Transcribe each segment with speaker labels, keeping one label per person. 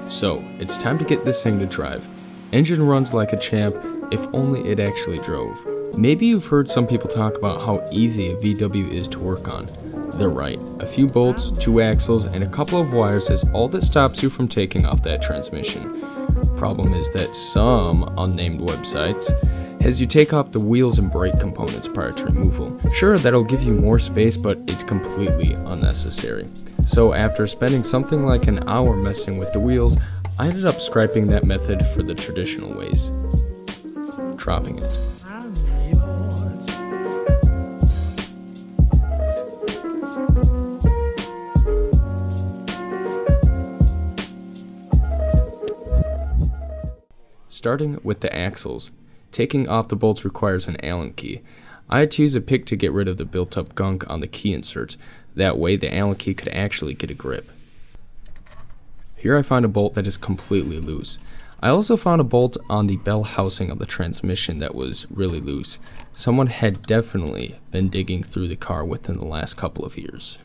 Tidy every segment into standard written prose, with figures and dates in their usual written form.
Speaker 1: So, it's time to get this thing to drive. Engine runs like a champ, if only it actually drove. Maybe you've heard some people talk about how easy a VW is to work on. They're right. A few bolts, 2 axles, and a couple of wires is all that stops you from taking off that transmission. Problem is that some unnamed websites has you take off the wheels and brake components prior to removal. Sure, that'll give you more space, but it's completely unnecessary. So after spending something like an hour messing with the wheels, I ended up scrapping that method for the traditional ways. Dropping it. Starting with the axles. Taking off the bolts requires an Allen key. I had to use a pick to get rid of the built-up gunk on the key inserts. That way the Allen key could actually get a grip. Here I found a bolt that is completely loose. I also found a bolt on the bell housing of the transmission that was really loose. Someone had definitely been digging through the car within the last couple of years.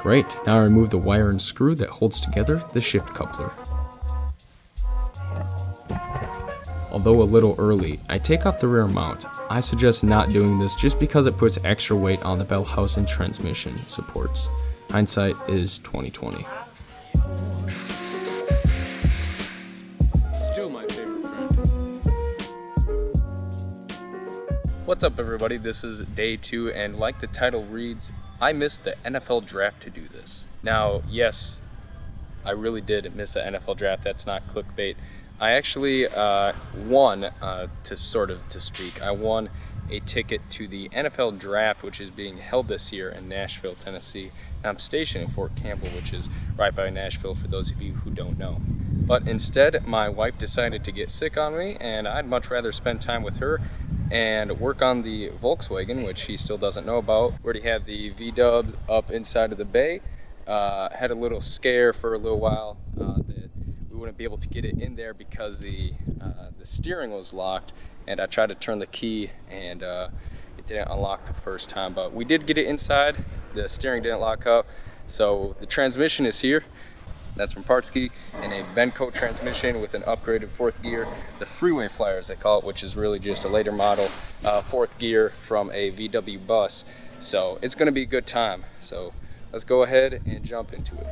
Speaker 1: Great, now I remove the wire and screw that holds together the shift coupler. Although a little early, I take off the rear mount. I suggest not doing this just because it puts extra weight on the bell housing transmission supports. Hindsight is 20/20.
Speaker 2: Still my favorite friend. What's up everybody, this is day 2 and like the title reads, I missed the NFL draft to do this. Now, yes, I really did miss the NFL draft. That's not clickbait. I actually won, to speak. I won a ticket to the NFL draft, which is being held this year in Nashville, Tennessee. And I'm stationed in Fort Campbell, which is right by Nashville for those of you who don't know. But instead, my wife decided to get sick on me, and I'd much rather spend time with her and work on the Volkswagen, which she still doesn't know about. We already have the V-dubs up inside of the bay. Had a little scare for a little while that we wouldn't be able to get it in there because the steering was locked, and I tried to turn the key and it didn't unlock the first time, but we did get it inside. The steering didn't lock up, so the transmission is here. That's from Parts Geek, and a Benco transmission with an upgraded 4th gear, the Freeway Flyer as they call it, which is really just a later model 4th gear from a VW bus. So it's going to be a good time. So let's go ahead and jump into it.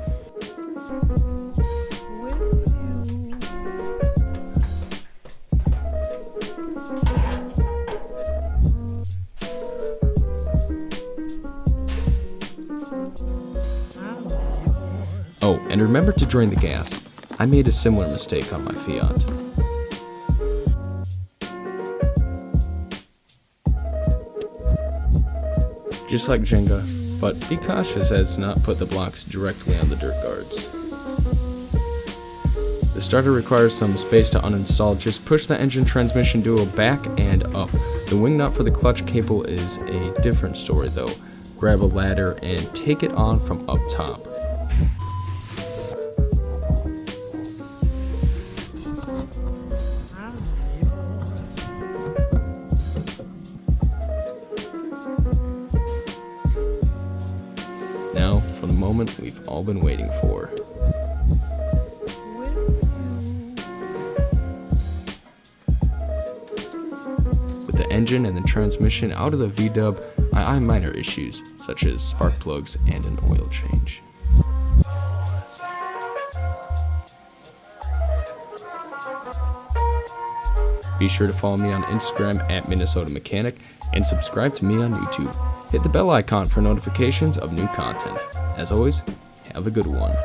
Speaker 1: Oh, and remember to drain the gas. I made a similar mistake on my Fiat. Just like Jenga, but be cautious as not put the blocks directly on the dirt guards. The starter requires some space to uninstall. Just push the engine transmission duo back and up. The wing nut for the clutch cable is a different story though. Grab a ladder and take it on from up top. Now, for the moment we've all been waiting for. With the engine and the transmission out of the V-dub, I eye minor issues, such as spark plugs and an oil change. Be sure to follow me on Instagram at Minnesota Mechanic and subscribe to me on YouTube. Hit the bell icon for notifications of new content. As always, have a good one.